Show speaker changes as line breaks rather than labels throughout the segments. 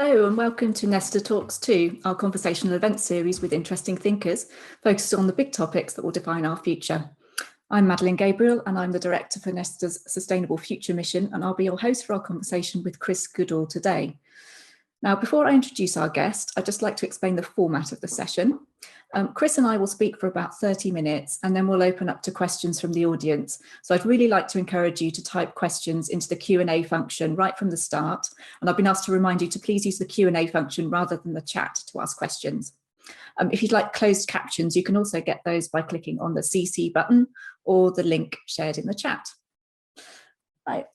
Hello and welcome to Nesta Talks 2, our conversational event series with interesting thinkers focused on the big topics that will define our future. I'm Madeleine Gabriel and I'm the Director for Nesta's Sustainable Future Mission, and I'll be your host for our conversation with Chris Goodall today. Now, before I introduce our guest, I'd just like to explain the format of the session. Chris and I will speak for about 30 minutes and then we'll open up to questions from the audience. So I'd really like to encourage you to type questions into the Q&A function right from the start. And I've been asked to remind you to please use the Q&A function rather than the chat to ask questions. If you'd like closed captions, you can also get those by clicking on the CC button or the link shared in the chat. Right,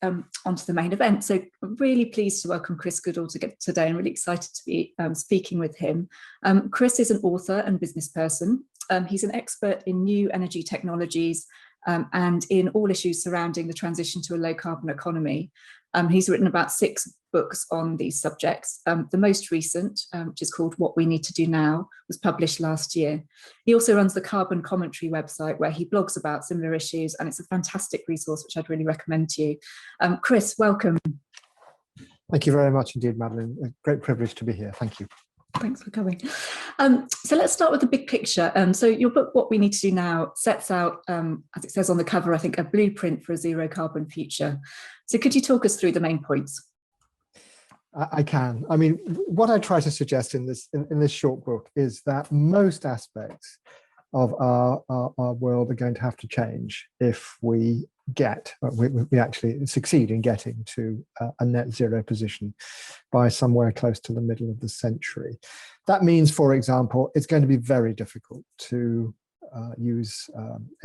onto the main event. So I'm really pleased to welcome Chris Goodall today and really excited to be speaking with him. Chris is an author and business person. He's an expert in new energy technologies and in all issues surrounding the transition to a low carbon economy. He's written about 6 books on these subjects. The most recent, which is called What We Need to Do Now, was published last year. He also runs the Carbon Commentary website where he blogs about similar issues, and it's a fantastic resource which I'd really recommend to you. Chris, welcome.
Thank you very much indeed, Madeleine. A great privilege to be here. Thank you.
Thanks for coming. So let's start with the big picture. So your book, What We Need to Do Now, sets out, as it says on the cover, I think, a blueprint for a zero carbon future. So could you talk us through the main points?
I can. I mean, what I try to suggest in this short book is that most aspects of our world are going to have to change if we actually succeed in getting to a net zero position by somewhere close to the middle of the century. That means, for example, it's going to be very difficult to use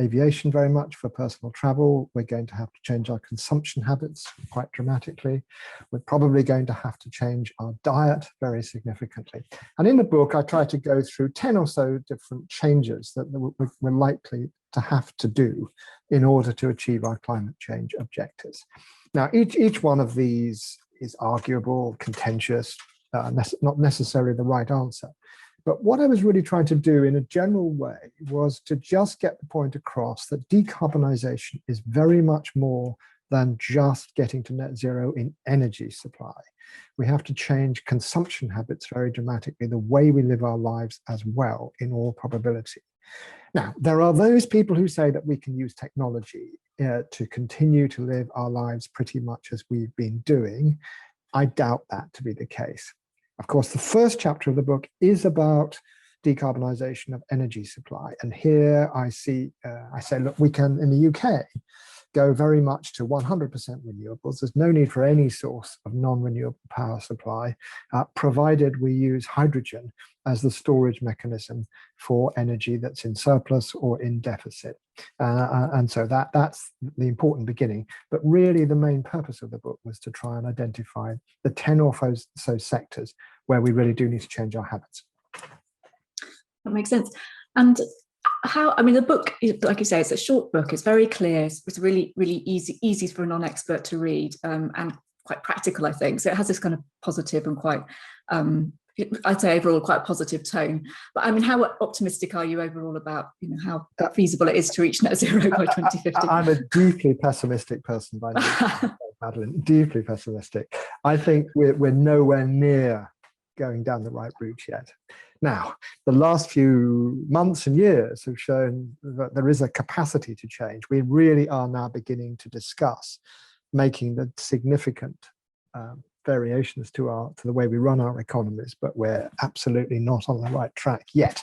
aviation very much for personal travel. We're going to have to change our consumption habits quite dramatically. We're probably going to have to change our diet very significantly. And in the book, I try to go through 10 or so different changes that we're likely to have to do in order to achieve our climate change objectives. Now, each one of these is arguable, contentious, not necessarily the right answer. But what I was really trying to do in a general way was to just get the point across that decarbonisation is very much more than just getting to net zero in energy supply. We have to change consumption habits very dramatically, the way we live our lives as well, in all probability. Now, there are those people who say that we can use technology to continue to live our lives pretty much as we've been doing. I doubt that to be the case. Of course, the first chapter of the book is about decarbonisation of energy supply. And here I say, look, we can, in the UK, go very much to 100% renewables. There's no need for any source of non-renewable power supply, provided we use hydrogen as the storage mechanism for energy that's in surplus or in deficit. And so that's the important beginning. But really the main purpose of the book was to try and identify the 10 or so sectors where we really do need to change our habits.
That makes sense. And I mean, the book, like you say, it's a short book. It's very clear. It's really, really easy for a non-expert to read, and quite practical, I think. So it has this kind of positive and quite, I'd say overall quite positive tone. But I mean, how optimistic are you overall about, how feasible it is to reach net zero by 2050?
I'm a deeply pessimistic person by nature, Madeleine. Deeply pessimistic. I think we're nowhere near going down the right route yet. Now, the last few months and years have shown that there is a capacity to change. We really are now beginning to discuss making the significant variations to the way we run our economies, but we're absolutely not on the right track yet.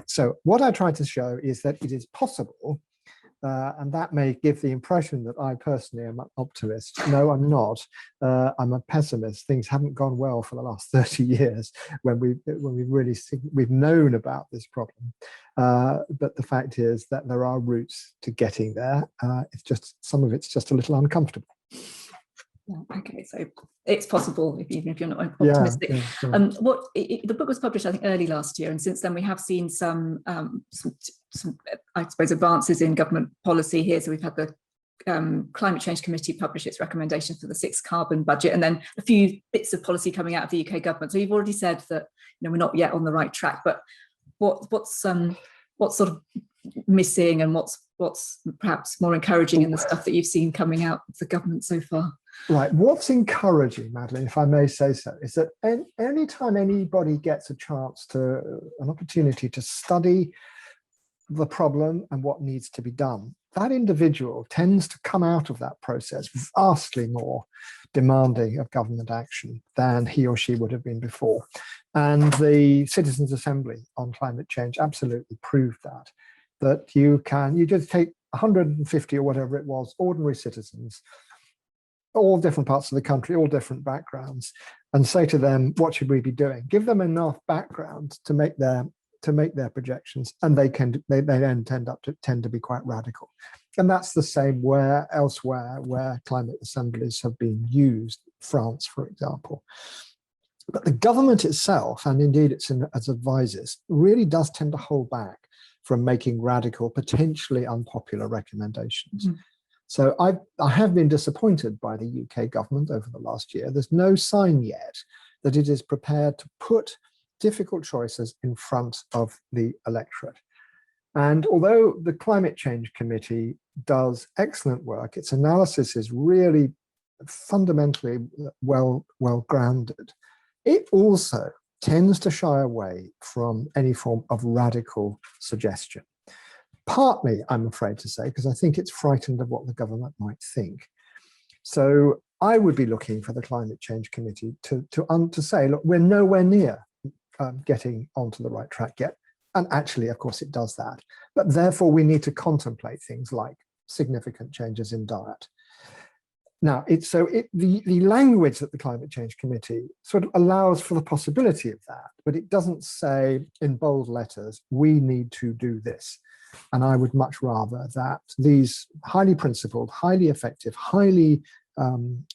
So what I try to show is that it is possible, and that may give the impression that I personally am an optimist. No, I'm not. I'm a pessimist. Things haven't gone well for the last 30 years when we've known about this problem. But the fact is that there are routes to getting there. It's just some of it's just a little uncomfortable.
Yeah, okay, so it's possible even if you're not optimistic. Yeah. The book was published, I think, early last year, and since then we have seen some I suppose, advances in government policy here. So we've had the Climate Change Committee publish its recommendations for the 6th carbon budget, and then a few bits of policy coming out of the UK government. So you've already said that we're not yet on the right track, but what sort of missing, and what's perhaps more encouraging in the stuff that you've seen coming out of the government so far?
Right. What's encouraging, Madeleine, if I may say so, is that any time anybody gets an opportunity to study the problem and what needs to be done, that individual tends to come out of that process vastly more demanding of government action than he or she would have been before. And the Citizens' Assembly on climate change absolutely proved that you just take 150 or whatever it was, ordinary citizens, all different parts of the country, all different backgrounds, and say to them, what should we be doing? Give them enough background to make their projections, and they then tend to be quite radical. And that's the same elsewhere where climate assemblies have been used, France, for example. But the government itself, and indeed as advisors, really does tend to hold back from making radical, potentially unpopular recommendations. Mm-hmm. So I have been disappointed by the UK government over the last year. There's no sign yet that it is prepared to put difficult choices in front of the electorate. And although the Climate Change Committee does excellent work, its analysis is really fundamentally well grounded, it also tends to shy away from any form of radical suggestion. Partly, I'm afraid to say, because I think it's frightened of what the government might think. So I would be looking for the Climate Change Committee to say, look, we're nowhere near getting onto the right track yet. And actually, of course, it does that. But therefore, we need to contemplate things like significant changes in diet. Now, the language that the Climate Change Committee sort of allows for the possibility of that, but it doesn't say in bold letters, we need to do this. And I would much rather that these highly principled, highly effective, highly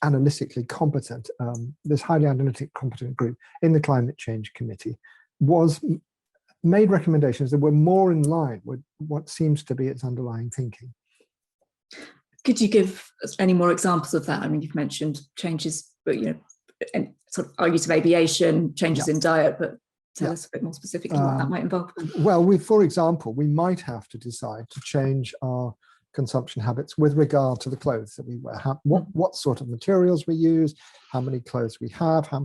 analytically competent, this highly analytic competent group in the Climate Change Committee made recommendations that were more in line with what seems to be its underlying thinking.
Could you give any more examples of that? I mean, you've mentioned changes, but and sort of use of aviation, changes in diet, but tell us a bit more specifically what that might involve.
Well, for example, we might have to decide to change our consumption habits with regard to the clothes that we wear, what sort of materials we use, how many clothes we have, how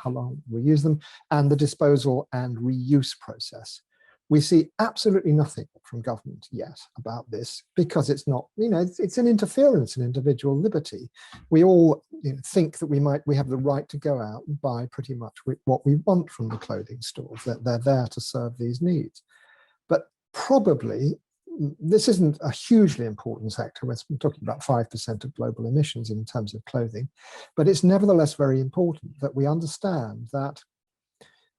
long we use them, and the disposal and reuse process. We see absolutely nothing from government yet about this because it's not, it's an interference in individual liberty. We all think that we have the right to go out and buy pretty much what we want from the clothing stores, that they're there to serve these needs. But probably this isn't a hugely important sector. We're talking about 5% of global emissions in terms of clothing, but it's nevertheless very important that we understand that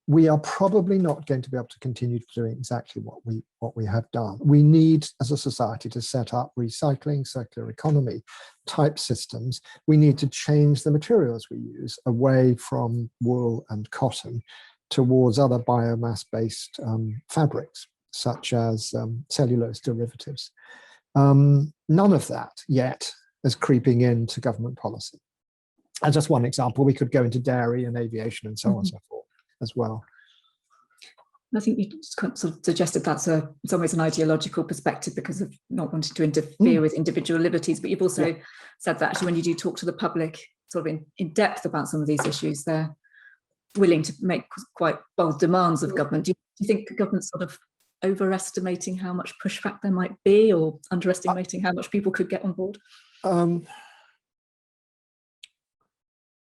we are probably not going to be able to continue doing exactly what we have done. We need, as a society, to set up recycling, circular economy type systems. We need to change the materials we use away from wool and cotton towards other biomass-based fabrics, such as cellulose derivatives. None of that yet is creeping into government policy. And just one example, we could go into dairy and aviation and so on and so forth as well.
I think you sort of suggested that's in some ways an ideological perspective because of not wanting to interfere with individual liberties, but you've also said that actually when you do talk to the public sort of in depth about some of these issues, they're willing to make quite bold demands of government. Do you think the government's sort of overestimating how much pushback there might be, or underestimating how much people could get on board?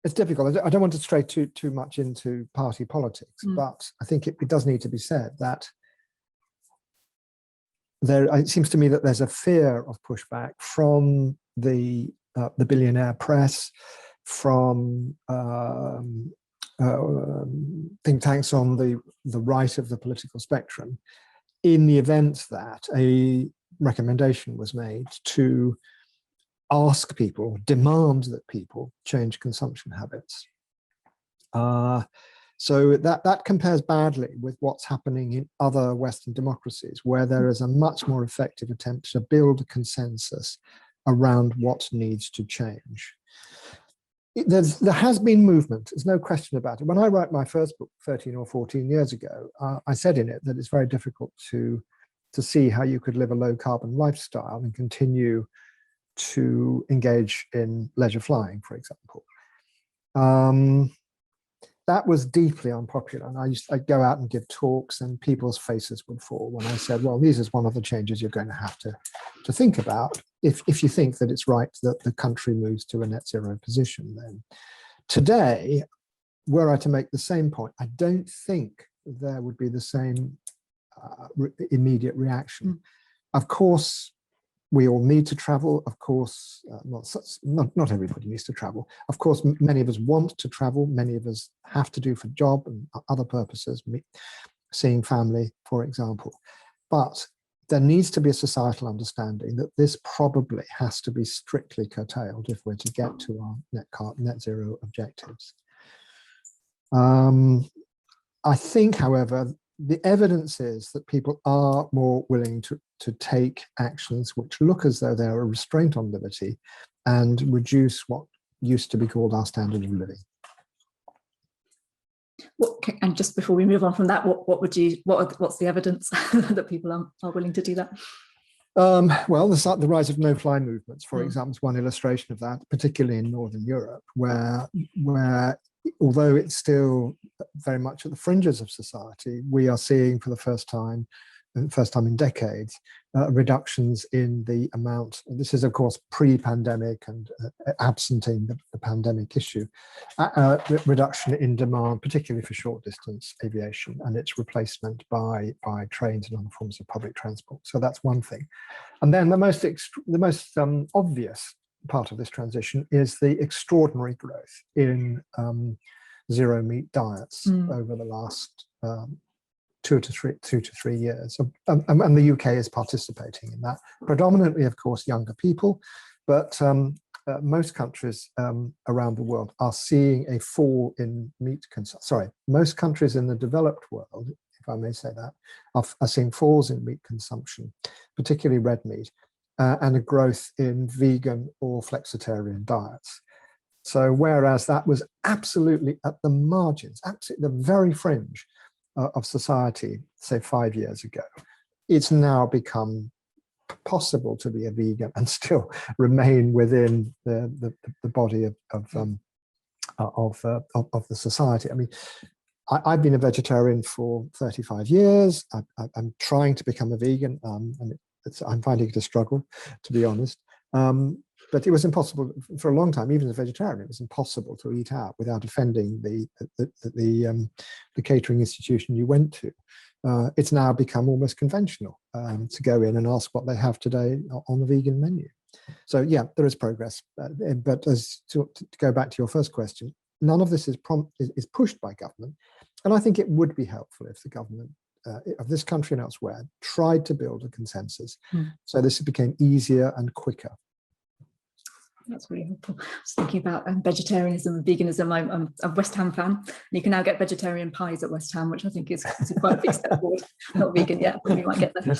It's difficult. I don't want to stray too much into party politics, but I think it does need to be said that it seems to me that there's a fear of pushback from the billionaire press, from think tanks on the right of the political spectrum, in the event that a recommendation was made to ask people, demand that people change consumption habits. So that compares badly with what's happening in other Western democracies, where there is a much more effective attempt to build a consensus around what needs to change. There has been movement, there's no question about it. When I wrote my first book 13 or 14 years ago, I said in it that it's very difficult to to see how you could live a low carbon lifestyle and continue to engage in leisure flying, for example. That was deeply unpopular, and I'd go out and give talks, and people's faces would fall when I said, well, this is one of the changes you're going to have to think about if you think that it's right that the country moves to a net zero position. Then today, were I to make the same point, I don't think there would be the same immediate reaction. Of course, we all need to travel. Of course, not everybody needs to travel. Of course, many of us want to travel. Many of us have to do for job and other purposes, seeing family, for example. But there needs to be a societal understanding that this probably has to be strictly curtailed if we're to get to our net zero objectives. I think, however, the evidence is that people are more willing to take actions which look as though they're a restraint on liberty and reduce what used to be called our standard of living.
And just before we move on from that, what's the evidence that people are willing to do that?
Well, the rise of no-fly movements, for example, is one illustration of that, particularly in Northern Europe, where although it's still very much at the fringes of society, we are seeing for the first time in decades, reductions in the amount. This is, of course, pre-pandemic and absenting the pandemic issue, reduction in demand, particularly for short-distance aviation, and its replacement by trains and other forms of public transport. So that's one thing. And then the most obvious part of this transition is the extraordinary growth in zero meat diets over the last 2 to 3 years, and the UK is participating in that. Predominantly, of course, younger people, but most countries around the world are seeing a fall in meat consumption. Sorry, most countries in the developed world, if I may say that, are seeing falls in meat consumption, particularly red meat, and a growth in vegan or flexitarian diets. So whereas that was absolutely at the margins, absolutely the very fringe of society, say 5 years ago, it's now become possible to be a vegan and still remain within the body of the society. I mean, I've been a vegetarian for 35 years. I'm trying to become a vegan, and I'm finding it a struggle, to be honest. But it was impossible for a long time, even as a vegetarian. It was impossible to eat out without offending the catering institution you went to. It's now become almost conventional to go in and ask what they have today on the vegan menu. So yeah, there is progress. But to go back to your first question, none of this is pushed by government, and I think it would be helpful if the government of this country and elsewhere tried to build a consensus, so this became easier and quicker.
That's really helpful. I was thinking about vegetarianism and veganism. I'm a West Ham fan, and you can now get vegetarian pies at West Ham, which I think is quite a big step forward. Not vegan yet, but we might get there.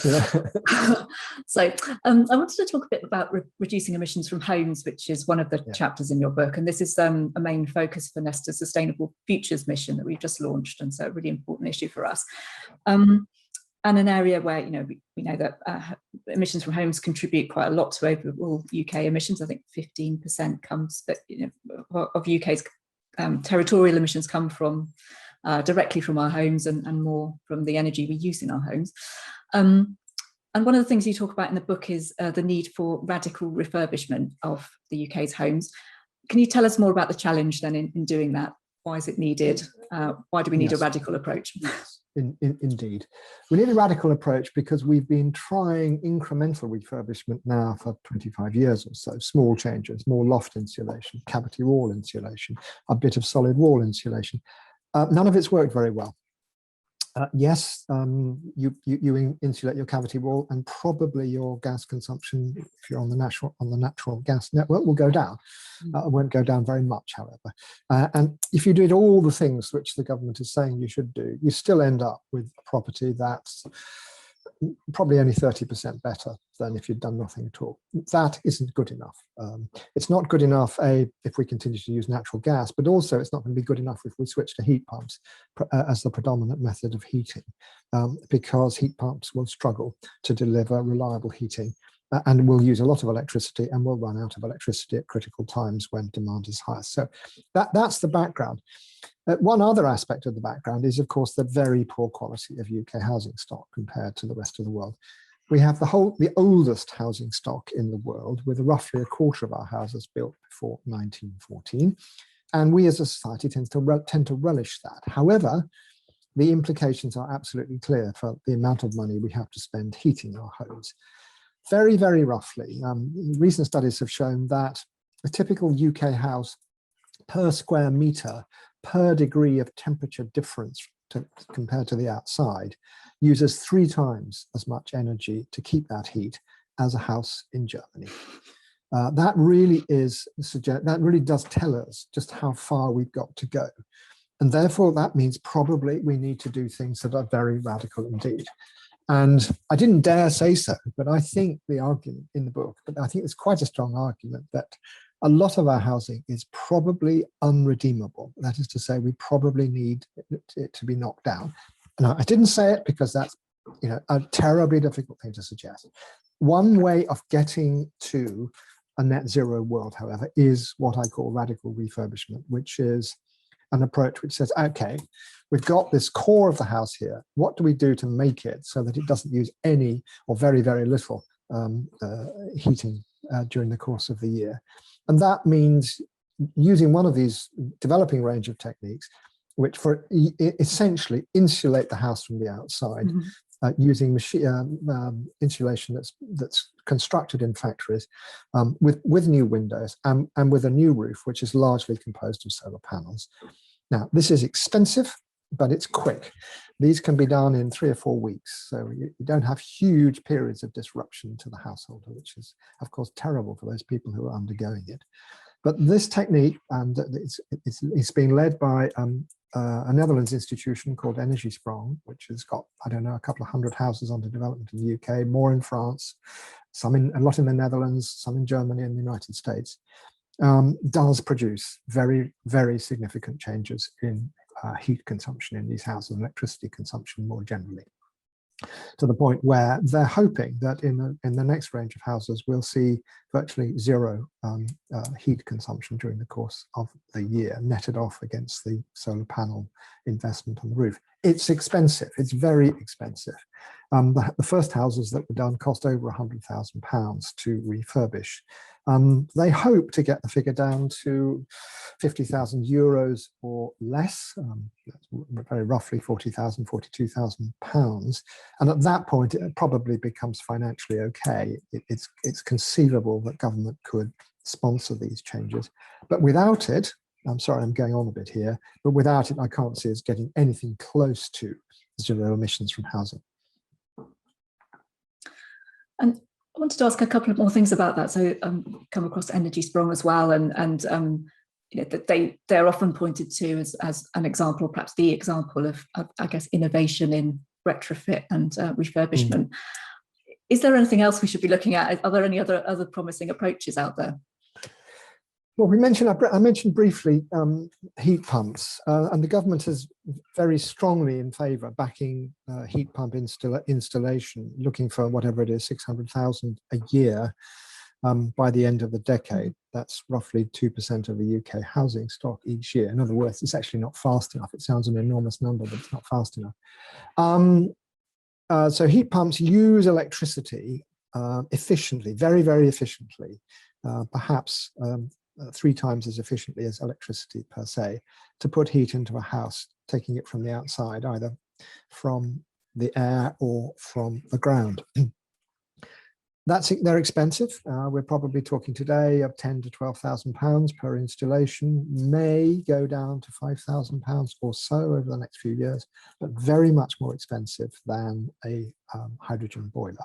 So I wanted to talk a bit about reducing emissions from homes, which is one of the chapters in your book. And this is a main focus for Nesta's Sustainable Futures mission that we've just launched. And so a really important issue for us. And an area where, we know that emissions from homes contribute quite a lot to overall UK emissions. I think 15% comes of UK's territorial emissions come from directly from our homes, and more from the energy we use in our homes. And one of the things you talk about in the book is the need for radical refurbishment of the UK's homes. Can you tell us more about the challenge then in doing that? Why is it needed? Why do we need a radical approach?
Yes. Indeed. We need a radical approach because we've been trying incremental refurbishment now for 25 years or so. Small changes, more loft insulation, cavity wall insulation, a bit of solid wall insulation. None of it's worked very well. Yes, you insulate your cavity wall, and probably your gas consumption, if you're on the natural gas network, will go down. It won't go down very much, however. And if you did all the things which the government is saying you should do, you still end up with a property that's probably only 30% better than if you'd done nothing at all. That isn't good enough. It's not good enough, if we continue to use natural gas, but also it's not going to be good enough if we switch to heat pumps as the predominant method of heating, because heat pumps will struggle to deliver reliable heating and will use a lot of electricity and will run out of electricity at critical times when demand is highest. So that's the background. One other aspect of the background is, of course, the very poor quality of UK housing stock compared to the rest of the world. We have the oldest housing stock in the world, with roughly a quarter of our houses built before 1914. And we as a society tend to relish that. However, the implications are absolutely clear for the amount of money we have to spend heating our homes. Very, very roughly, recent studies have shown that a typical UK house per square metre, per degree of temperature difference compared to the outside, uses 3 times as much energy to keep that heat as a house in Germany. That really does tell us just how far we've got to go. And therefore, that means probably we need to do things that are very radical indeed. And I didn't dare say so, but I think the argument in the book, but I think it's quite a strong argument, that a lot of our housing is probably unredeemable. That is to say, we probably need it to be knocked down. Now, I didn't say it because that's, a terribly difficult thing to suggest. One way of getting to a net zero world, however, is what I call radical refurbishment, which is an approach which says, okay, we've got this core of the house here. What do we do to make it so that it doesn't use any or very, very little heating during the course of the year? And that means using one of these developing range of techniques, which essentially insulate the house from the outside, using insulation that's constructed in factories with new windows and with a new roof, which is largely composed of solar panels. Now, this is expensive, but it's quick. These can be done in 3 or 4 weeks, so you don't have huge periods of disruption to the household, which is, of course, terrible for those people who are undergoing it. But this technique, and it's being led by a Netherlands institution called Energiesprong, which has got, I don't know, a couple of 100 houses under development in the UK, more in France, a lot in the Netherlands, some in Germany and the United States, does produce very, very significant changes in heat consumption in these houses, electricity consumption more generally, to the point where they're hoping that in the next range of houses we'll see virtually zero heat consumption during the course of the year, netted off against the solar panel investment on the roof. It's expensive, it's very expensive. The first houses that were done cost over £100,000 to refurbish. They hope to get the figure down to €50,000 or less, very roughly £40,000, £42,000. And at that point, it probably becomes financially okay. It's conceivable that government could sponsor these changes. But without it, I'm sorry, I'm going on a bit here, but without it, I can't see us getting anything close to zero emissions from housing.
And I wanted to ask a couple of more things about that. So come across Energiesprong as well, and that they're often pointed to as an example, or perhaps the example of I guess, innovation in retrofit and refurbishment. Is there anything else we should be looking at? Are there any other promising approaches out there?
Well, I mentioned briefly heat pumps, and the government is very strongly in favour backing heat pump installation, looking for whatever it is, 600,000 a year by the end of the decade. That's roughly 2% of the UK housing stock each year. In other words, it's actually not fast enough. It sounds an enormous number, but it's not fast enough. So heat pumps use electricity efficiently, very, very efficiently, perhaps 3 times as efficiently as electricity per se, to put heat into a house, taking it from the outside, either from the air or from the ground. They're expensive. We're probably talking today of £10,000 to £12,000 per installation, may go down to £5,000 or so over the next few years, but very much more expensive than a hydrogen boiler.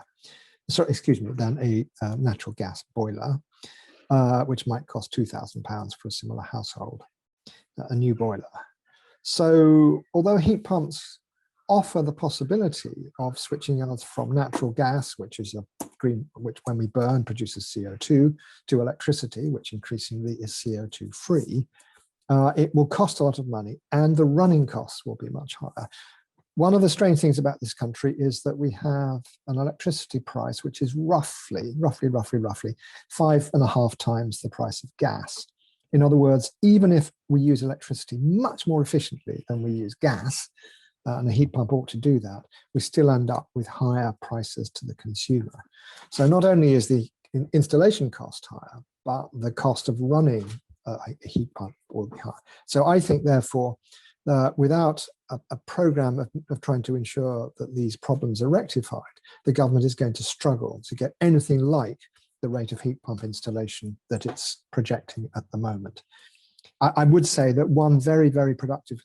Sorry, excuse me, than a natural gas boiler. Which might cost £2,000 for a similar household, a new boiler. So although heat pumps offer the possibility of switching us from natural gas, which is which when we burn produces CO2, to electricity, which increasingly is CO2 free, it will cost a lot of money and the running costs will be much higher. One of the strange things about this country is that we have an electricity price which is roughly 5.5 times the price of gas. In other words, even if we use electricity much more efficiently than we use gas, and a heat pump ought to do that, we still end up with higher prices to the consumer. So not only is the installation cost higher, but the cost of running a heat pump will be higher. So I think, therefore, without a program of trying to ensure that these problems are rectified, the government is going to struggle to get anything like the rate of heat pump installation that it's projecting at the moment. I would say that one very, very productive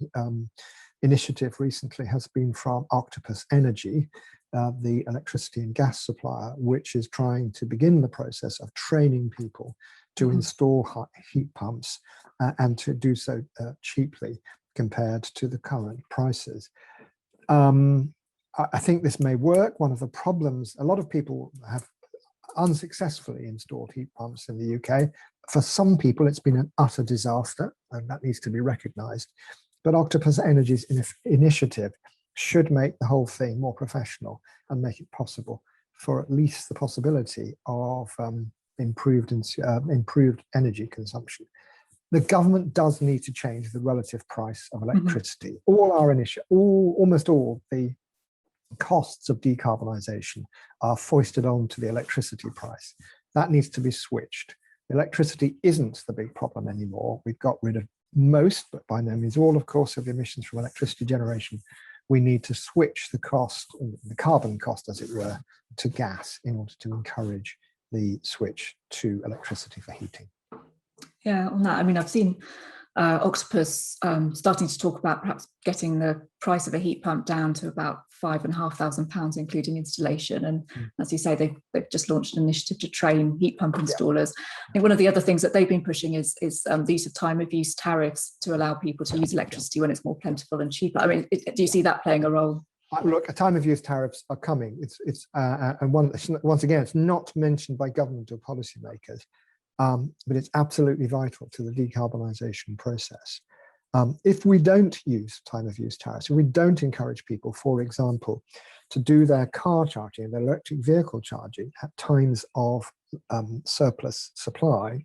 initiative recently has been from Octopus Energy, the electricity and gas supplier, which is trying to begin the process of training people to install heat pumps and to do so cheaply compared to the current prices. I think this may work. One of the problems, a lot of people have unsuccessfully installed heat pumps in the UK. For some people, it's been an utter disaster, and that needs to be recognised. But Octopus Energy's initiative should make the whole thing more professional and make it possible for at least the possibility of improved energy consumption. The government does need to change the relative price of electricity. Almost all the costs of decarbonisation are foisted onto the electricity price. That needs to be switched. Electricity isn't the big problem anymore. We've got rid of most, but by no means all, of course, of the emissions from electricity generation. We need to switch the cost, the carbon cost, as it were, to gas in order to encourage the switch to electricity for heating.
Yeah, on that, I mean, I've seen Octopus starting to talk about perhaps getting the price of a heat pump down to about £5,500, including installation. And as you say, they've just launched an initiative to train heat pump installers. I think one of the other things that they've been pushing is the use of time of use tariffs to allow people to use electricity when it's more plentiful and cheaper. I mean, do you see that playing a role?
Look, time of use tariffs are coming. And once again, it's not mentioned by government or policymakers. But it's absolutely vital to the decarbonisation process. If we don't use time of use tariffs, if we don't encourage people, for example, to do their car charging, their electric vehicle charging at times of surplus supply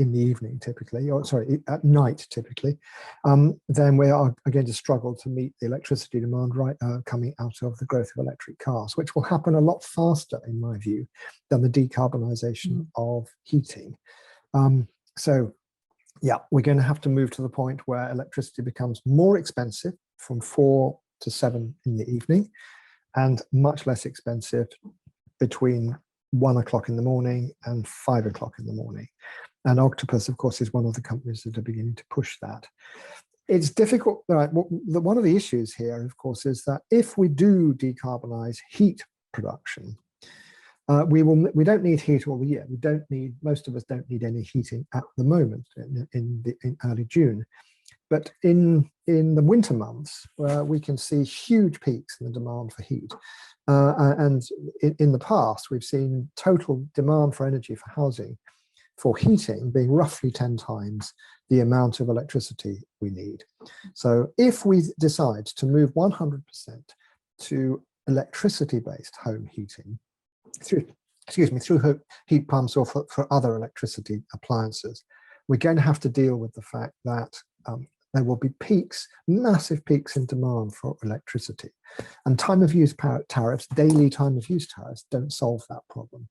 in the evening typically, or sorry, at night typically, then we are going to struggle to meet the electricity demand coming out of the growth of electric cars, which will happen a lot faster, in my view, than the decarbonisation of heating. So, yeah, we're going to have to move to the point where electricity becomes more expensive from 4 to 7 in the evening and much less expensive between 1 o'clock in the morning and 5 o'clock in the morning. And Octopus, of course, is one of the companies that are beginning to push that. It's difficult. Right? One of the issues here, of course, is that if we do decarbonise heat production, we don't need heat all the year. Most of us don't need any heating at the moment in early June. But in the winter months, we can see huge peaks in the demand for heat. And in the past, we've seen total demand for energy for housing, for heating, being roughly 10 times the amount of electricity we need. So if we decide to move 100% to electricity-based home heating, through heat pumps or for other electricity appliances, we're going to have to deal with the fact that there will be peaks, massive peaks in demand for electricity. And time of use tariffs, daily time of use tariffs, don't solve that problem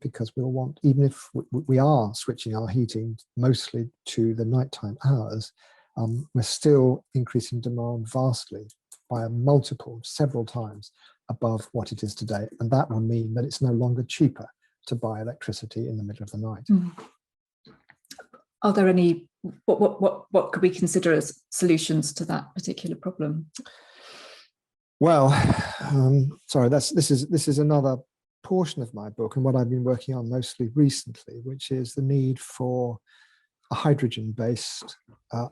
because we'll want, even if we are switching our heating mostly to the nighttime hours, we're still increasing demand vastly by a multiple, several times above what it is today. And that will mean that it's no longer cheaper to buy electricity in the middle of the night.
Are there any, what could we consider as solutions to that particular problem?
Well, sorry, this is another portion of my book and what I've been working on mostly recently, which is the need for a hydrogen-based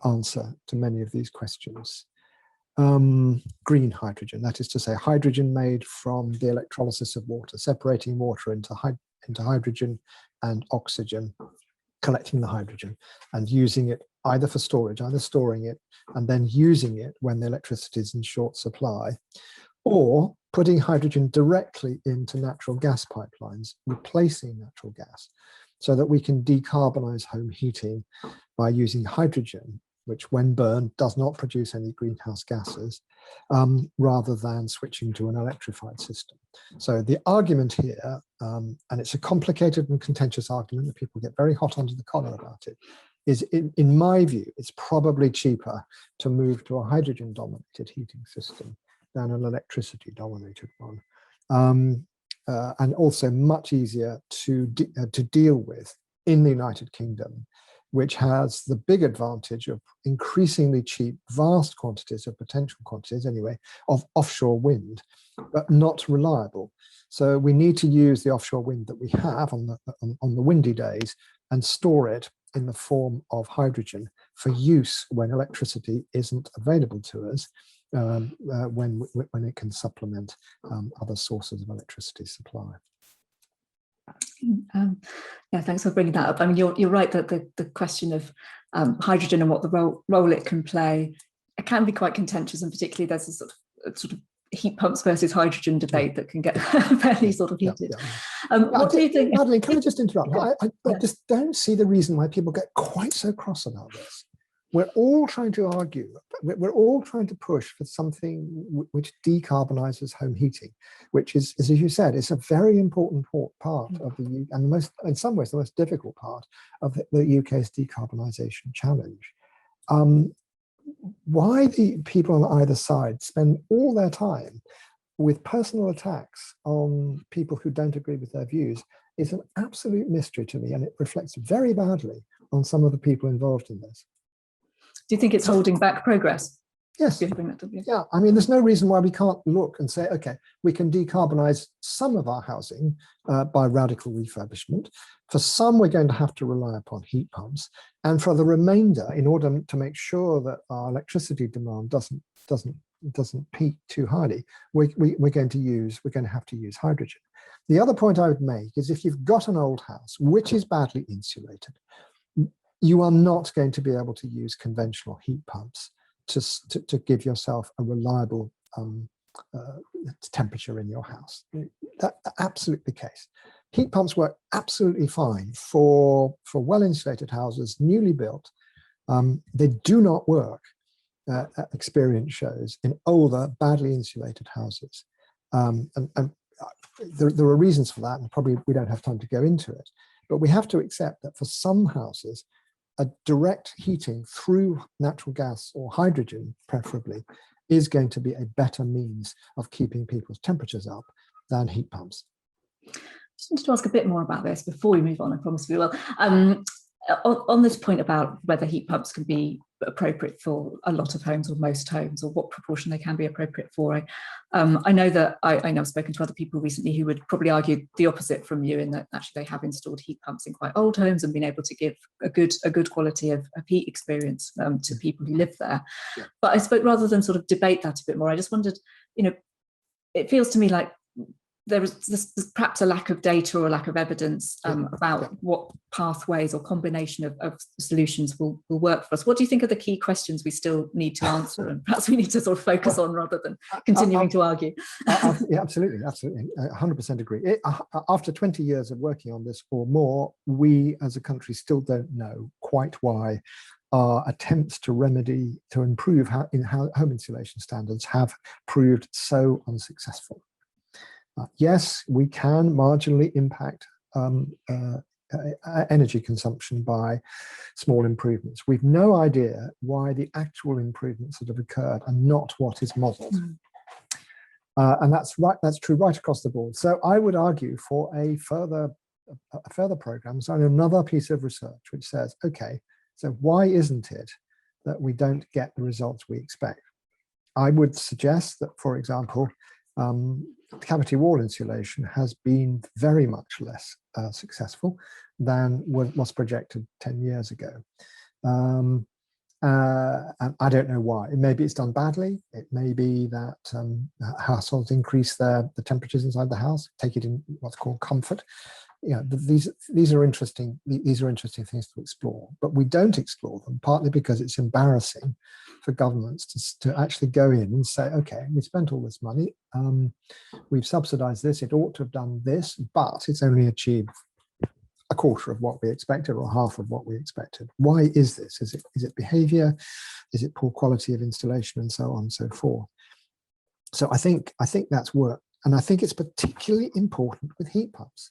answer to many of these questions. green hydrogen, that is to say, hydrogen made from the electrolysis of water, separating water into hydrogen and oxygen, collecting the hydrogen and using it either for storage, either storing it and then using it when the electricity is in short supply, or putting hydrogen directly into natural gas pipelines, replacing natural gas, so that we can decarbonize home heating by using hydrogen, which when burned does not produce any greenhouse gases, rather than switching to an electrified system. So the argument here, and it's a complicated and contentious argument that people get very hot under the collar about it, is in my view, it's probably cheaper to move to a hydrogen-dominated heating system than an electricity-dominated one. And also much easier to deal with in the United Kingdom, which has the big advantage of increasingly cheap, vast quantities of potential quantities anyway, of offshore wind, but not reliable. So we need to use the offshore wind that we have on the windy days and store it in the form of hydrogen for use when electricity isn't available to us, when it can supplement other sources of electricity supply.
Yeah, thanks for bringing that up. I mean, you're right that the question of hydrogen and what the role it can play, it can be quite contentious, and particularly there's a sort of heat pumps versus hydrogen debate that can get fairly sort of heated. What do you think?
Madeleine, can I just interrupt?
Yeah.
I just don't see the reason why people get quite so cross about this. We're all trying to argue, we're all trying to push for something which decarbonizes home heating, which is, as you said, it's a very important part of the UK, and in some ways, the most difficult part of the UK's decarbonisation challenge. Why the people on either side spend all their time with personal attacks on people who don't agree with their views is an absolute mystery to me, and it reflects very badly on some of the people involved in this.
Do you think it's holding back progress?
Yes. Yeah, I mean, there's no reason why we can't look and say, okay, we can decarbonize some of our housing by radical refurbishment. For some, we're going to have to rely upon heat pumps. And for the remainder, in order to make sure that our electricity demand doesn't peak too highly, we're going to have to use hydrogen. The other point I would make is if you've got an old house, which is badly insulated, you are not going to be able to use conventional heat pumps to give yourself a reliable temperature in your house. That's absolutely the case. Heat pumps work absolutely fine for well-insulated houses, newly built. They do not work, experience shows, in older, badly insulated houses. And there are reasons for that, and probably we don't have time to go into it. But we have to accept that for some houses, a direct heating through natural gas or hydrogen, preferably, is going to be a better means of keeping people's temperatures up than heat pumps.
I just wanted to ask a bit more about this before we move on. I promise we will. On this point about whether heat pumps can be appropriate for a lot of homes or most homes, or what proportion they can be appropriate for, I know that I know I've spoken to other people recently who would probably argue the opposite from you, in that actually they have installed heat pumps in quite old homes and been able to give a good quality of heat experience to people who live there. Yeah. But I suppose rather than sort of debate that a bit more, I just wondered, it feels to me like there's perhaps a lack of data or a lack of evidence about what pathways or combination of solutions will work for us. What do you think are the key questions we still need to answer, and perhaps we need to sort of focus on rather than continuing to argue?
Yeah, absolutely. 100% agree. After 20 years of working on this or more, we as a country still don't know quite why our attempts to improve home insulation standards have proved so unsuccessful. Yes, we can marginally impact energy consumption by small improvements. We've no idea why the actual improvements that have occurred are not what is modelled. And that's right. That's true right across the board. So I would argue for a further program, so another piece of research which says, okay, so why isn't it that we don't get the results we expect? I would suggest that, for example, cavity wall insulation has been very much less successful than was projected 10 years ago. And I don't know why. Maybe it's done badly. It may be that households increase the temperatures inside the house, take it in what's called comfort. You know, these are interesting. These are interesting things to explore, but we don't explore them partly because it's embarrassing for governments to actually go in and say, okay, we spent all this money, we've subsidised this. It ought to have done this, but it's only achieved a quarter of what we expected or half of what we expected. Why is this? Is it behaviour? Is it poor quality of installation, and so on and so forth? So I think that's work, and I think it's particularly important with heat pumps.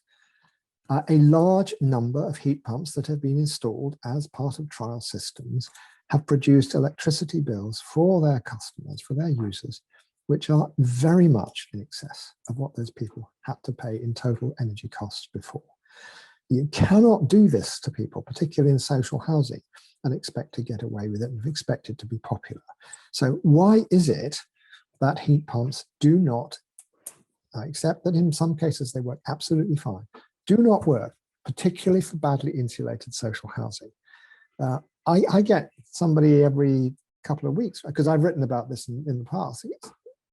A large number of heat pumps that have been installed as part of trial systems have produced electricity bills for their customers, for their users, which are very much in excess of what those people had to pay in total energy costs before. You cannot do this to people, particularly in social housing, and expect to get away with it and expect it to be popular. So why is it that heat pumps do not, except that in some cases they work absolutely fine, do not work, particularly for badly insulated social housing? I get somebody every couple of weeks, because I've written about this in the past,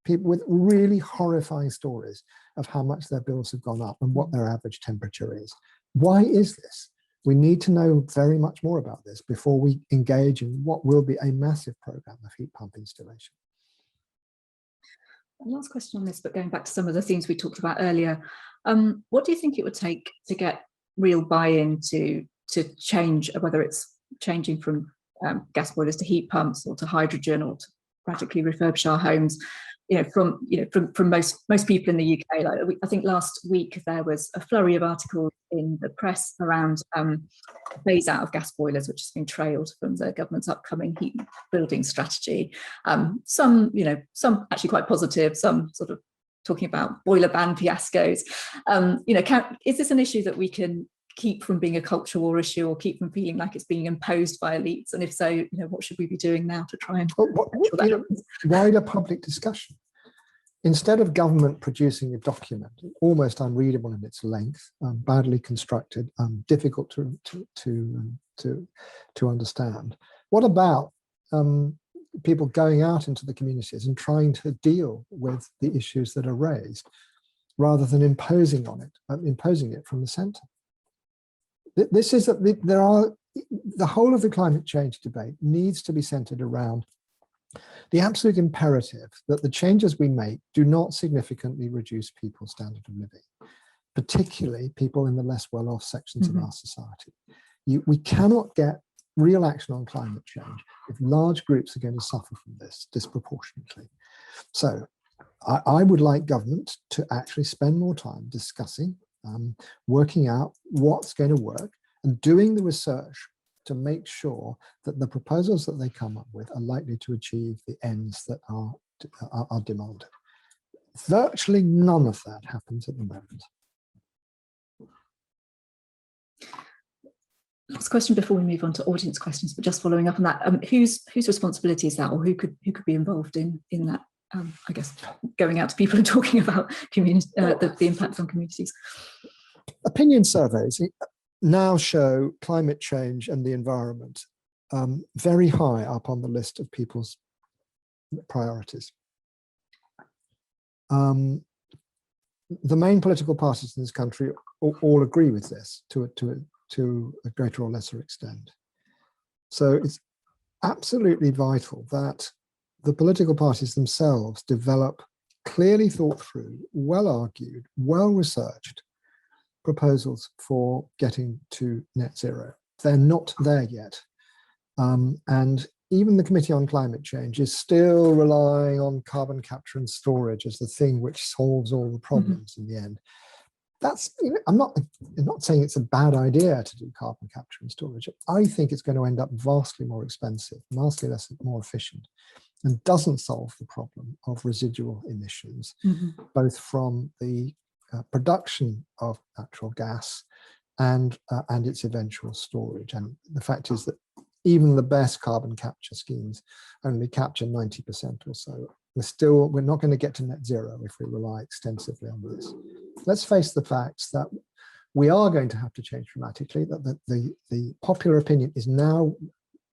people with really horrifying stories of how much their bills have gone up and what their average temperature is. Why is this? We need to know very much more about this before we engage in what will be a massive program of heat pump installation.
Last question on this, but going back to some of the themes we talked about earlier, what do you think it would take to get real buy-in to change, whether it's changing from gas boilers to heat pumps or to hydrogen or to radically refurbish our homes? From most people in the UK. Like I think last week there was a flurry of articles in the press around phase out of gas boilers, which has been trailed from the government's upcoming heat building strategy. Some actually quite positive, some sort of talking about boiler ban fiascos. Is this an issue that we can keep from being a culture war issue, or keep from feeling like it's being imposed by elites? And if so, what should we be doing now to try and
wider public discussion? Instead of government producing a document almost unreadable in its length, badly constructed, difficult to understand, what about people going out into the communities and trying to deal with the issues that are raised, rather than imposing it from the centre? This is that the whole of the climate change debate needs to be centred around the absolute imperative that the changes we make do not significantly reduce people's standard of living, particularly people in the less well-off sections of our society. We cannot get real action on climate change if large groups are going to suffer from this disproportionately. So I would like government to actually spend more time discussing, working out what's going to work and doing the research to make sure that the proposals that they come up with are likely to achieve the ends that are demanded. Virtually none of that happens at the moment.
Last question before we move on to audience questions, but just following up on that, whose responsibility is that, or who could be involved in that? I guess going out to people and talking about community, the impact on communities.
Opinion surveys now show climate change and the environment very high up on the list of people's priorities. The main political parties in this country all agree with this to a greater or lesser extent. So it's absolutely vital that the political parties themselves develop clearly thought through, well argued, well researched proposals for getting to net zero. They're not there yet. And even the Committee on Climate Change is still relying on carbon capture and storage as the thing which solves all the problems in the end. That's, I'm not saying it's a bad idea to do carbon capture and storage. I think it's going to end up vastly more expensive, vastly more efficient, and doesn't solve the problem of residual emissions, both from the production of natural gas and its eventual storage. And the fact is that even the best carbon capture schemes only capture 90% or so. We're not going to get to net zero if we rely extensively on this. Let's face the facts that we are going to have to change dramatically, that the popular opinion is now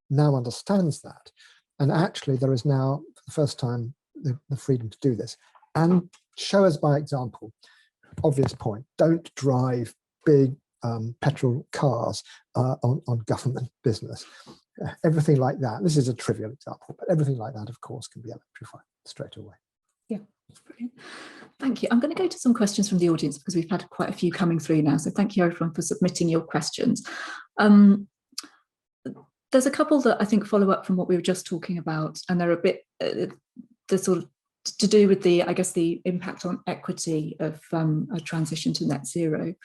now understands that. And actually there is now, for the first time, the freedom to do this. And show us by example. Obvious point, don't drive big petrol cars on government business. Everything like that. This is a trivial example, but everything like that, of course, can be electrified straight away.
Yeah, brilliant. Thank you. I'm going to go to some questions from the audience because we've had quite a few coming through now. So thank you everyone for submitting your questions. There's a couple that I think follow up from what we were just talking about, and they're a bit the sort of to do with the, I guess, the impact on equity of a transition to net zero.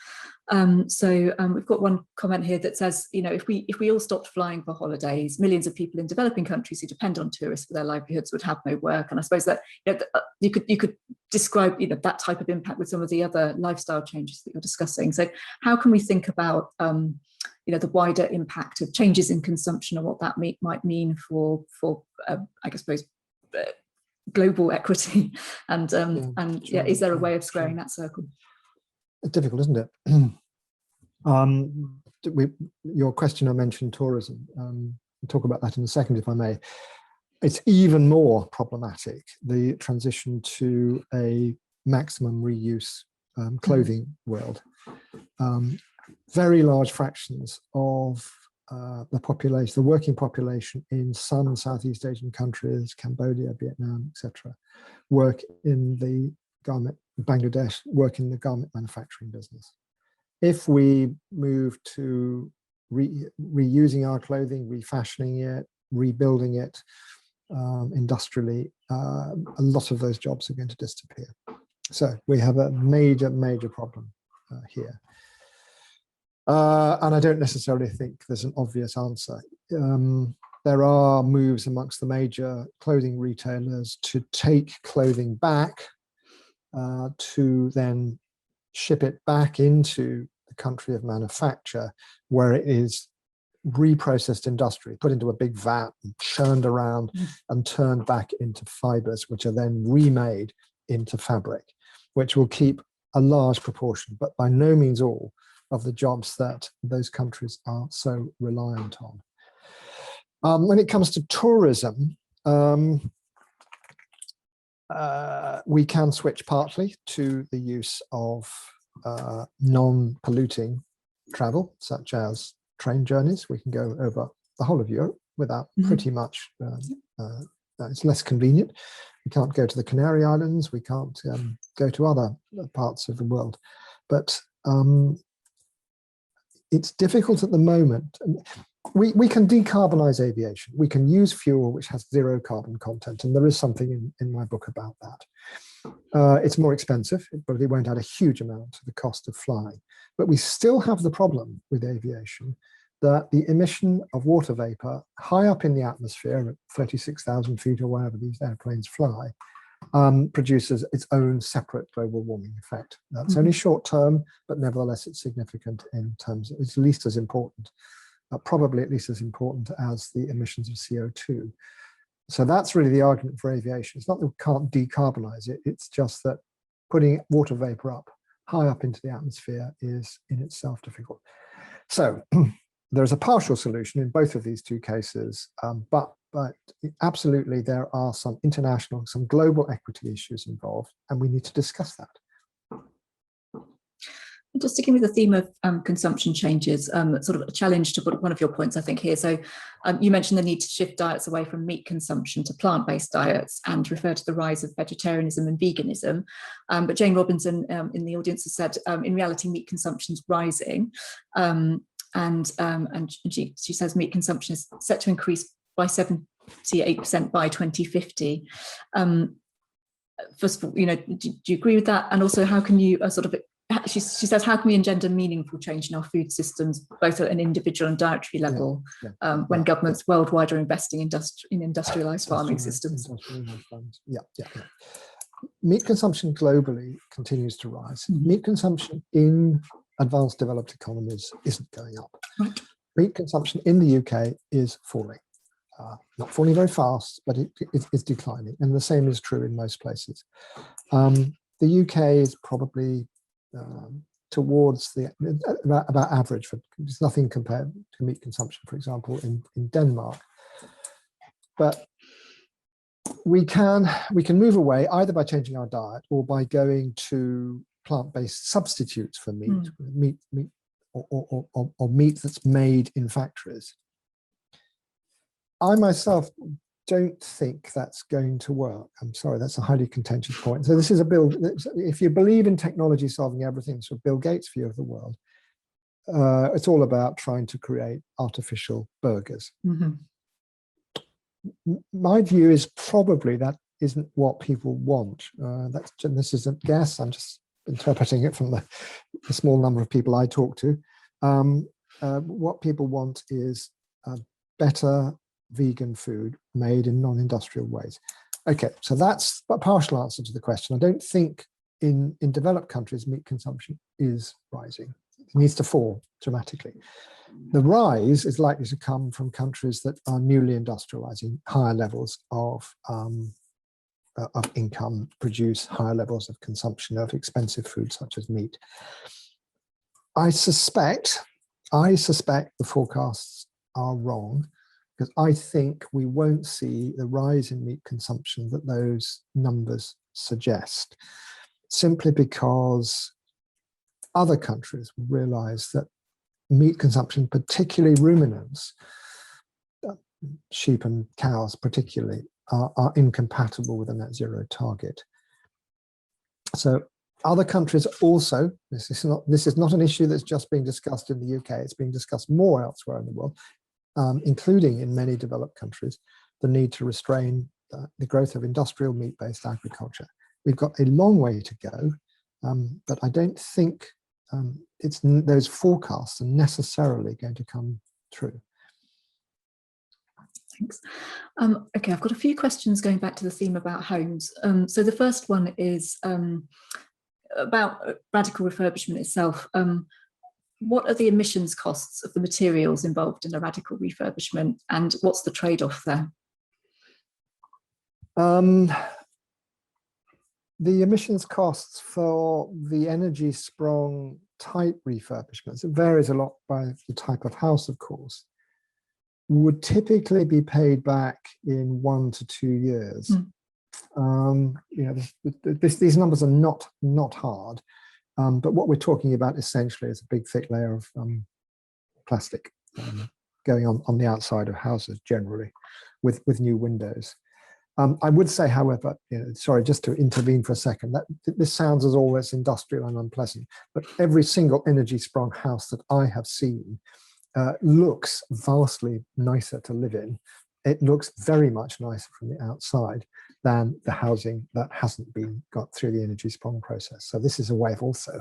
We've got one comment here that says, you know, if we all stopped flying for holidays, millions of people in developing countries who depend on tourists for their livelihoods would have no work. And I suppose that, you know, you could describe, you know, that type of impact with some of the other lifestyle changes that you're discussing. So how can we think about you know, the wider impact of changes in consumption and what that might mean for I suppose global equity, and is there a way of squaring that circle?
It's difficult, isn't it? Your questioner mentioned tourism. We'll talk about that in a second, if I may. It's even more problematic, the transition to a maximum reuse clothing world. Very large fractions of the population, the working population in some Southeast Asian countries, Cambodia, Vietnam, etc., work in the garment, Bangladesh, work in the garment manufacturing business. If we move to reusing our clothing, refashioning it, rebuilding it industrially, a lot of those jobs are going to disappear. So we have a major, major problem here. And I don't necessarily think there's an obvious answer. There are moves amongst the major clothing retailers to take clothing back, to then ship it back into the country of manufacture, where it is reprocessed industry, put into a big vat and churned around and turned back into fibers, which are then remade into fabric, which will keep a large proportion, but by no means all, of the jobs that those countries are so reliant on. When it comes to tourism, we can switch partly to the use of non-polluting travel, such as train journeys. We can go over the whole of Europe without pretty much, it's less convenient. We can't go to the Canary Islands, we can't go to other parts of the world. But it's difficult at the moment. We can decarbonize aviation. We can use fuel which has zero carbon content, and there is something in my book about that. It's more expensive, but it won't add a huge amount to the cost of flying. But we still have the problem with aviation that the emission of water vapor high up in the atmosphere at 36,000 feet or wherever these airplanes fly produces its own separate global warming effect. That's only short term, but nevertheless it's significant in terms of, it's at least as important, probably at least as important as the emissions of CO2. So that's really the argument for aviation. It's not that we can't decarbonize it, it's just that putting water vapor up high up into the atmosphere is in itself difficult. So there's a partial solution in both of these two cases, but absolutely there are some international, some global equity issues involved, and we need to discuss that.
Just sticking with the theme of consumption changes, sort of a challenge to put one of your points, I think, here. So you mentioned the need to shift diets away from meat consumption to plant-based diets and refer to the rise of vegetarianism and veganism. But Jane Robinson in the audience has said, in reality, meat consumption is rising. And she says meat consumption is set to increase by 78% by 2050. First of all, you know, do you agree with that? And also, how can you she says, how can we engender meaningful change in our food systems, both at an individual and dietary level, when governments worldwide are investing in industrialized farming systems?
Meat consumption globally continues to rise. Meat consumption in advanced developed economies isn't going up. Right. Meat consumption in the UK is falling. Not falling very fast, but it's declining. And the same is true in most places. The UK is probably towards about average. There's nothing compared to meat consumption, for example, in Denmark. But we can move away either by changing our diet or by going to plant-based substitutes for meat, or meat that's made in factories. I myself don't think that's going to work. I'm sorry, that's a highly contentious point. So this is a Bill, if you believe in technology solving everything, so Bill Gates' view of the world, it's all about trying to create artificial burgers. My view is probably that isn't what people want. This is a guess. I'm just interpreting it from the small number of people I talk to. What people want is better vegan food made in non-industrial ways. Okay, so that's a partial answer to the question. I don't think in developed countries meat consumption is rising. It needs to fall dramatically. The rise is likely to come from countries that are newly industrializing, higher levels of income, produce higher levels of consumption of expensive food such as meat. I suspect the forecasts are wrong, because I think we won't see the rise in meat consumption that those numbers suggest, simply because other countries realize that meat consumption, particularly ruminants, sheep and cows particularly, are incompatible with a net zero target. So other countries also, this is not an issue that's just being discussed in the UK, it's being discussed more elsewhere in the world, including in many developed countries, the need to restrain the growth of industrial meat-based agriculture. We've got a long way to go, but I don't think those forecasts are necessarily going to come true.
Thanks. Okay, I've got a few questions going back to the theme about homes. So the first one is about radical refurbishment itself. What are the emissions costs of the materials involved in a radical refurbishment, and what's the trade-off there?
The emissions costs for the energy sprung type refurbishments, it varies a lot by the type of house, of course, would typically be paid back in 1 to 2 years. These numbers are not hard, but what we're talking about essentially is a big thick layer of plastic going on the outside of houses generally, with new windows. I would say, however, sorry, just to intervene for a second, that this sounds as always industrial and unpleasant, but every single energy sprung house that I have seen looks vastly nicer to live in. It looks very much nicer from the outside than the housing that hasn't been got through the energy sprung process. So this is a way of also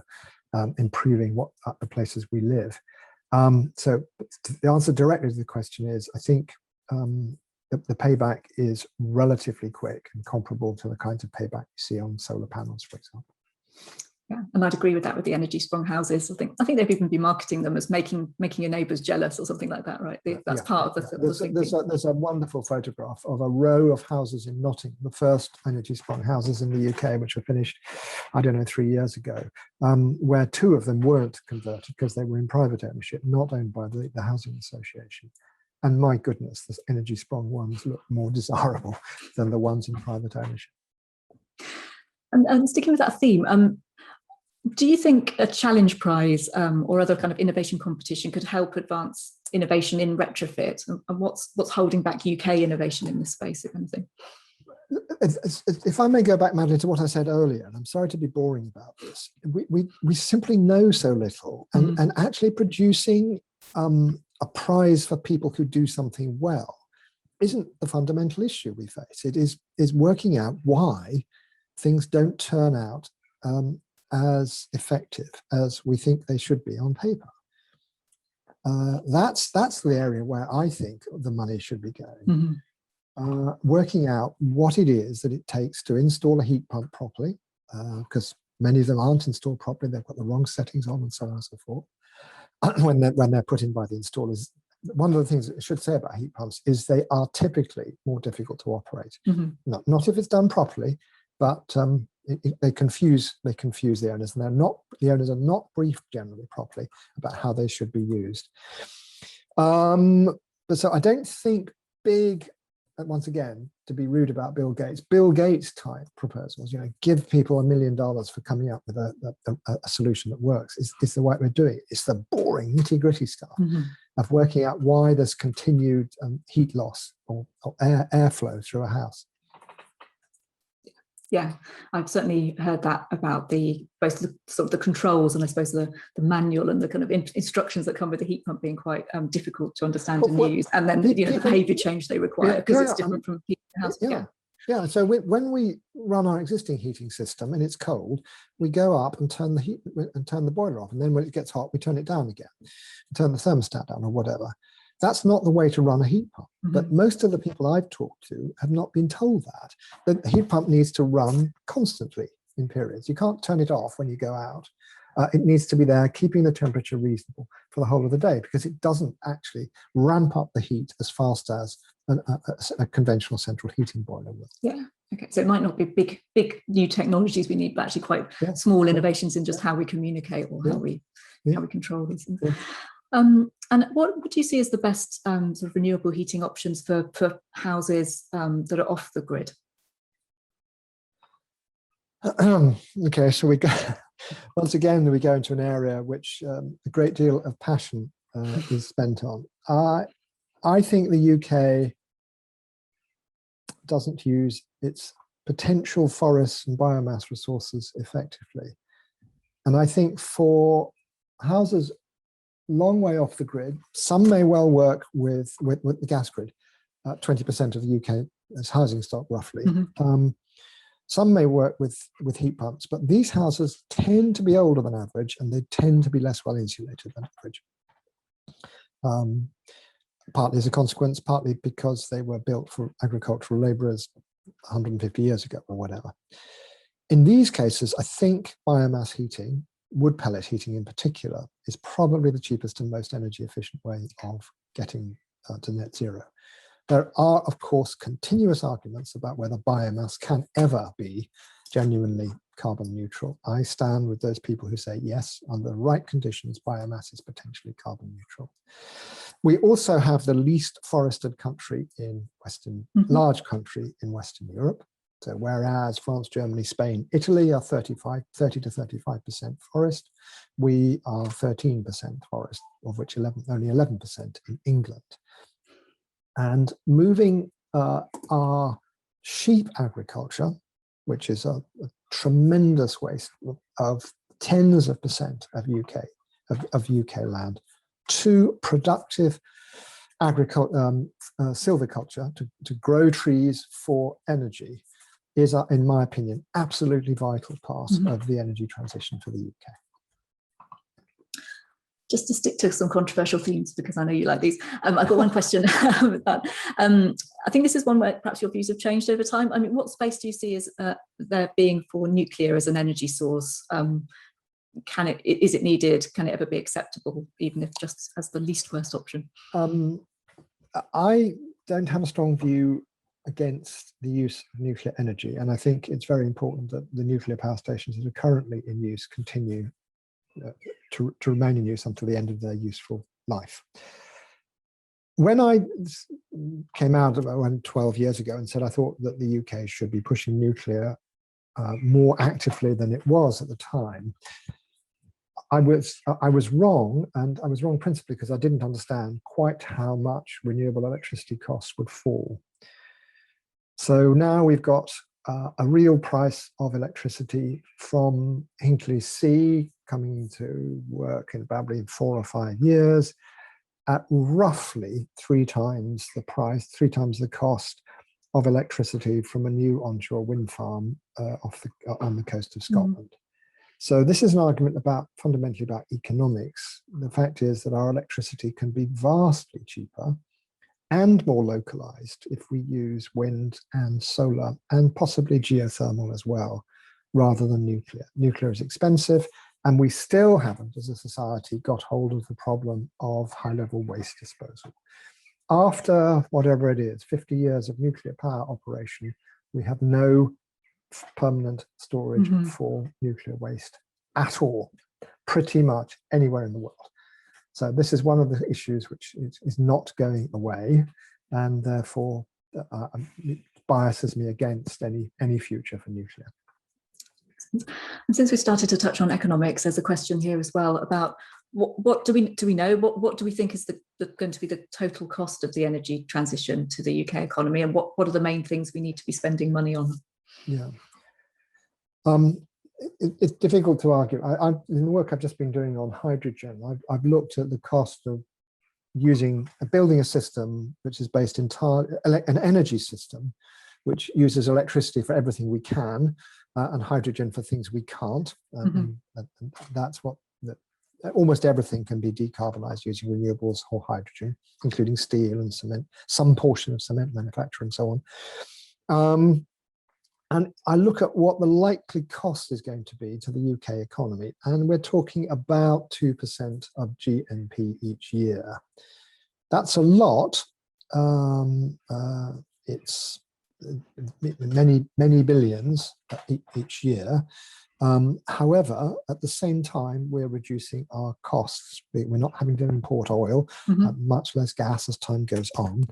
improving the places we live. So the answer directly to the question is, I think the payback is relatively quick and comparable to the kinds of payback you see on solar panels, for example.
Yeah, and I'd agree with that with the energy sprung houses. I think they've even been marketing them as making your neighbours jealous or something like that, right? That's part of the thinking.
There's a wonderful photograph of a row of houses in Nottingham, the first energy sprung houses in the UK, which were finished, I don't know, 3 years ago, where 2 of them weren't converted because they were in private ownership, not owned by the housing association. And my goodness, the energy sprung ones look more desirable than the ones in private ownership.
And sticking with that theme, do you think a challenge prize or other kind of innovation competition could help advance innovation in retrofit? And what's holding back UK innovation in this space, if anything?
If I may go back, Madeleine, to what I said earlier, and I'm sorry to be boring about this, we simply know so little, and actually producing a prize for people who do something well isn't the fundamental issue we face. It is working out why things don't turn out as effective as we think they should be on paper. That's the area where I think the money should be going. Working out what it is that it takes to install a heat pump properly, because many of them aren't installed properly, they've got the wrong settings on and so on and so forth. When they're put in by the installers. One of the things I should say about heat pumps is they are typically more difficult to operate. Not if it's done properly, but they confuse the owners, and the owners are not briefed generally properly about how they should be used. But so I don't think big once again, to be rude about Bill Gates type proposals, give people $1 million for coming up with a solution that works is the right way of doing it. It's the boring nitty-gritty stuff of working out why there's continued heat loss or airflow through a house.
Yeah, I've certainly heard that about both the sort of the controls and I suppose the manual and the kind of instructions that come with the heat pump being quite difficult to understand and use, and then the behaviour change they require because it's different from heating the house.
Yeah. So when we run our existing heating system and it's cold, we go up and turn the boiler off, and then when it gets hot, we turn it down again, turn the thermostat down or whatever. That's not the way to run a heat pump. But most of the people I've talked to have not been told that the heat pump needs to run constantly in periods. You can't turn it off when you go out. It needs to be there, keeping the temperature reasonable for the whole of the day, because it doesn't actually ramp up the heat as fast as a conventional central heating boiler will.
Yeah. Okay. So it might not be big new technologies we need, but actually quite small innovations in just how we communicate or how we control these things. Yeah. And what would you see as the best sort of renewable heating options for houses that are off the grid?
Okay, so once again, we go into an area which a great deal of passion is spent on. I think the UK doesn't use its potential forests and biomass resources effectively. And I think for houses long way off the grid, some may well work with the gas grid. 20% of the UK is housing stock, roughly. Some may work with heat pumps, but these houses tend to be older than average, and they tend to be less well insulated than average. Partly as a consequence, partly because they were built for agricultural labourers 150 years ago or whatever. In these cases, I think biomass heating, wood pellet heating in particular, is probably the cheapest and most energy efficient way of getting to net zero. There are, of course, continuous arguments about whether biomass can ever be genuinely carbon neutral. I stand with those people who say, yes, under the right conditions, biomass is potentially carbon neutral. We also have the least forested country in large country in Western Europe. So whereas France, Germany, Spain, Italy are 30 to 35% forest, we are 13% forest, of which only 11% in England. And moving our sheep agriculture, which is a tremendous waste of tens of percent of UK land, to productive agriculture, silviculture, to grow trees for energy, is, in my opinion, absolutely vital part of the energy transition for the UK.
Just to stick to some controversial themes, because I know you like these, I've got one question with that. I think this is one where perhaps your views have changed over time. I mean, what space do you see as there being for nuclear as an energy source? Is it needed? Can it ever be acceptable, even if just as the least worst option?
I don't have a strong view against the use of nuclear energy, and I think it's very important that the nuclear power stations that are currently in use continue to remain in use until the end of their useful life. When I came out about 12 years ago and said I thought that the UK should be pushing nuclear more actively than it was at the time, I was wrong, and I was wrong principally because I didn't understand quite how much renewable electricity costs would fall. So now we've got a real price of electricity from Hinkley C coming to work in probably 4 or 5 years at roughly 3 times the price, 3 times the cost of electricity from a new onshore wind farm on the coast of Scotland. So this is an argument fundamentally about economics. The fact is that our electricity can be vastly cheaper and more localized if we use wind and solar and possibly geothermal as well, rather than nuclear. Nuclear is expensive, and we still haven't, as a society, got hold of the problem of high-level waste disposal. After whatever it is, 50 years of nuclear power operation, we have no permanent storage for nuclear waste at all, pretty much anywhere in the world. So this is one of the issues which is not going away, and therefore biases me against any future for nuclear.
And since we started to touch on economics, there's a question here as well about what do we know? What do we think is going to be the total cost of the energy transition to the UK economy, and what are the main things we need to be spending money on?
Yeah, it's difficult to argue. In the work I've just been doing on hydrogen, I've looked at the cost of building a system which is based entirely an energy system, which uses electricity for everything we can, and hydrogen for things we can't. And that's what almost everything can be decarbonized using renewables or hydrogen, including steel and cement, some portion of cement manufacture and so on. And I look at what the likely cost is going to be to the UK economy, and we're talking about 2% of GNP each year. That's a lot. It's many billions each year. However, at the same time, we're reducing our costs. We're not having to import oil, much less gas as time goes on.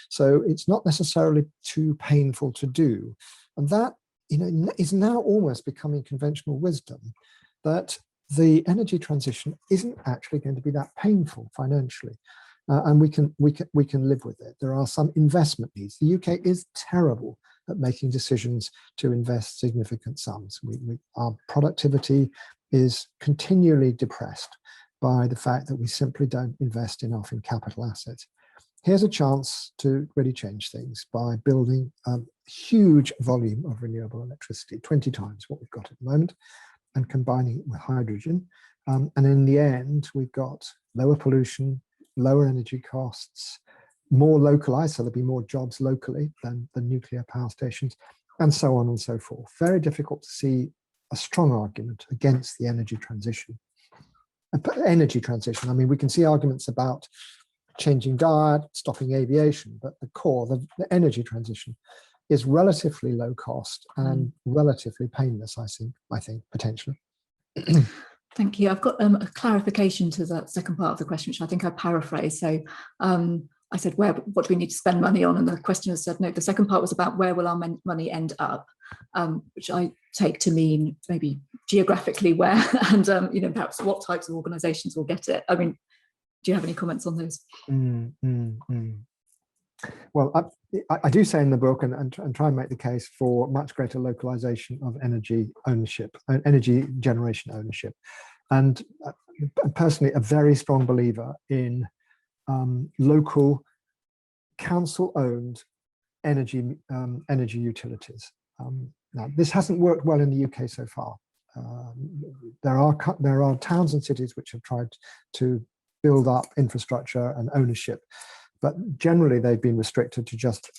So it's not necessarily too painful to do. And that, is now almost becoming conventional wisdom, that the energy transition isn't actually going to be that painful financially. And we can live with it. There are some investment needs. The UK is terrible at making decisions to invest significant sums. Our productivity is continually depressed by the fact that we simply don't invest enough in capital assets. Here's a chance to really change things by building a huge volume of renewable electricity, 20 times what we've got at the moment, and combining it with hydrogen. And in the end, we've got lower pollution, lower energy costs, more localized, so there'll be more jobs locally than the nuclear power stations, and so on and so forth. Very difficult to see a strong argument against the energy transition. I mean, we can see arguments about changing diet, stopping aviation, but the core, the energy transition, is relatively low cost and relatively painless, I think, potentially.
Thank you. I've got a clarification to that second part of the question, which I think I paraphrased. So I said, what do we need to spend money on? And the questioner said, no, the second part was about where will our money end up, which I take to mean maybe geographically where, and perhaps what types of organisations will get it. I mean, do you have any comments on those?
Well, I do say in the book and try and make the case for much greater localization of energy ownership, energy generation ownership. And personally, a very strong believer in local council-owned energy utilities. Now, this hasn't worked well in the UK so far. There are towns and cities which have tried to build up infrastructure and ownership, but generally they've been restricted to just,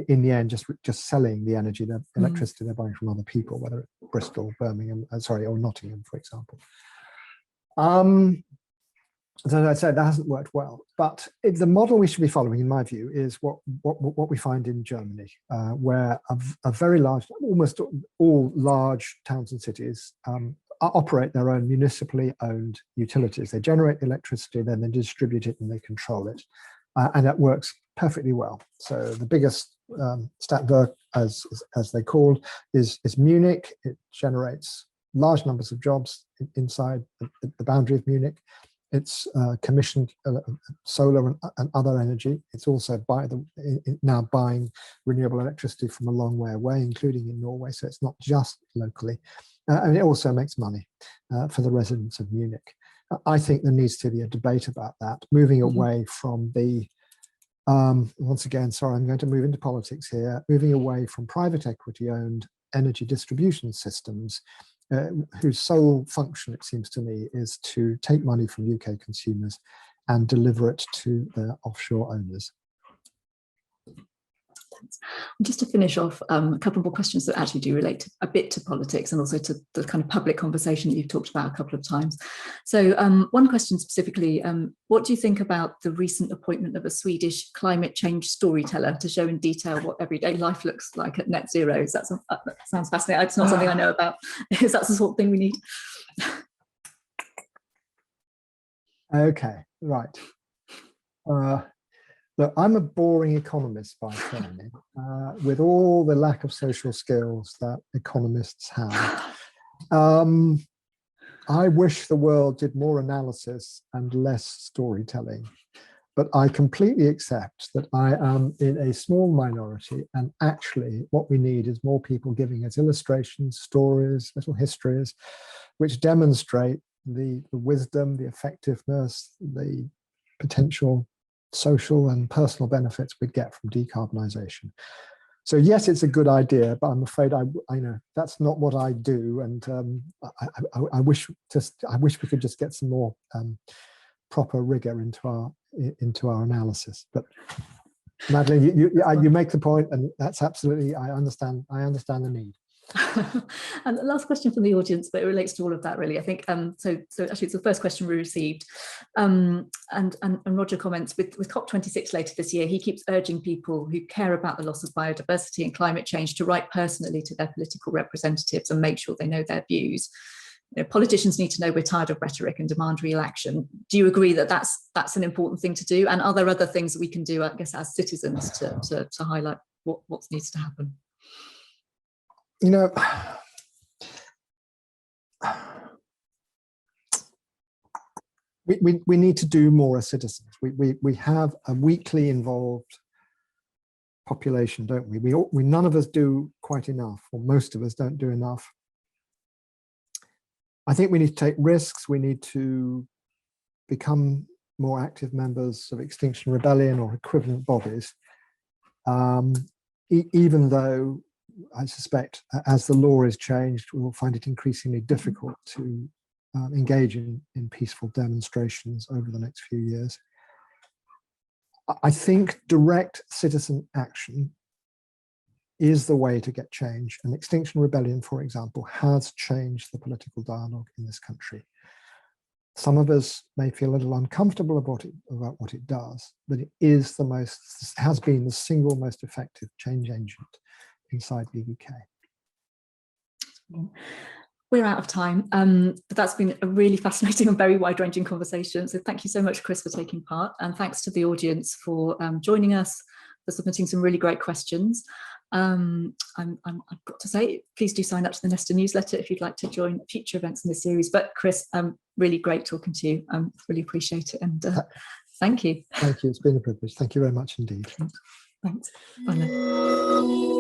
in the end, just selling the energy, the electricity they're buying from other people, whether it's Bristol, Birmingham, or Nottingham, for example. So I'd say that hasn't worked well. But the model we should be following, in my view, is what we find in Germany, where a very large, almost all large towns and cities operate their own municipally owned utilities. They generate electricity, then they distribute it and they control it. And that works perfectly well. So the biggest Stadtwerk, as they're called, is Munich. It generates large numbers of jobs inside the boundary of Munich. It's commissioned solar and other energy. It's also now buying renewable electricity from a long way away, including in Norway. So it's not just locally. And it also makes money for the residents of Munich. I think there needs to be a debate about that, moving away from the, once again, sorry, I'm going to move into politics here, moving away from private equity-owned energy distribution systems, whose sole function, it seems to me, is to take money from UK consumers and deliver it to their offshore owners.
Just to finish off, a couple more questions that actually do relate a bit to politics and also to the kind of public conversation that you've talked about a couple of times. So one question specifically, what do you think about the recent appointment of a Swedish climate change storyteller to show in detail what everyday life looks like at net zero? That sounds fascinating. It's not something I know about. Is that the sort of thing we need?
Okay, right. Look, I'm a boring economist by training, with all the lack of social skills that economists have. I wish the world did more analysis and less storytelling, but I completely accept that I am in a small minority, and actually what we need is more people giving us illustrations, stories, little histories, which demonstrate the wisdom, the effectiveness, the potential social and personal benefits we get from decarbonisation. So yes, it's a good idea, but I'm afraid I know that's not what I do, and I wish we could just get some more proper rigor into our analysis. But Madeleine, you make the point, and that's absolutely, I understand the need.
And the last question from the audience, but it relates to all of that really. I think so actually it's the first question we received, and Roger comments with COP26 later this year. He keeps urging people who care about the loss of biodiversity and climate change to write personally to their political representatives and make sure they know their views. You know, politicians need to know we're tired of rhetoric and demand real action. Do you agree that that's an important thing to do? And are there other things that we can do, I guess, as citizens to highlight what needs to happen?
You know, we need to do more as citizens. We have a weakly involved population, don't we? We none of us do quite enough, or most of us don't do enough. I think we need to take risks. We need to become more active members of Extinction Rebellion or equivalent bodies, even though I suspect as the law is changed, we will find it increasingly difficult to engage in peaceful demonstrations over the next few years. I think direct citizen action is the way to get change. And Extinction Rebellion, for example, has changed the political dialogue in this country. Some of us may feel a little uncomfortable about what it does, but it is has been the single most effective change agent inside the UK.
We're out of time, but that's been a really fascinating and very wide-ranging conversation. So thank you so much, Chris, for taking part, and thanks to the audience for joining us, for submitting some really great questions. I've got to say, please do sign up to the Nesta newsletter if you'd like to join future events in this series. But Chris, really great talking to you. Really appreciate it, and thank you.
Thank you. It's been a privilege. Thank you very much indeed.
Thanks. Bye now.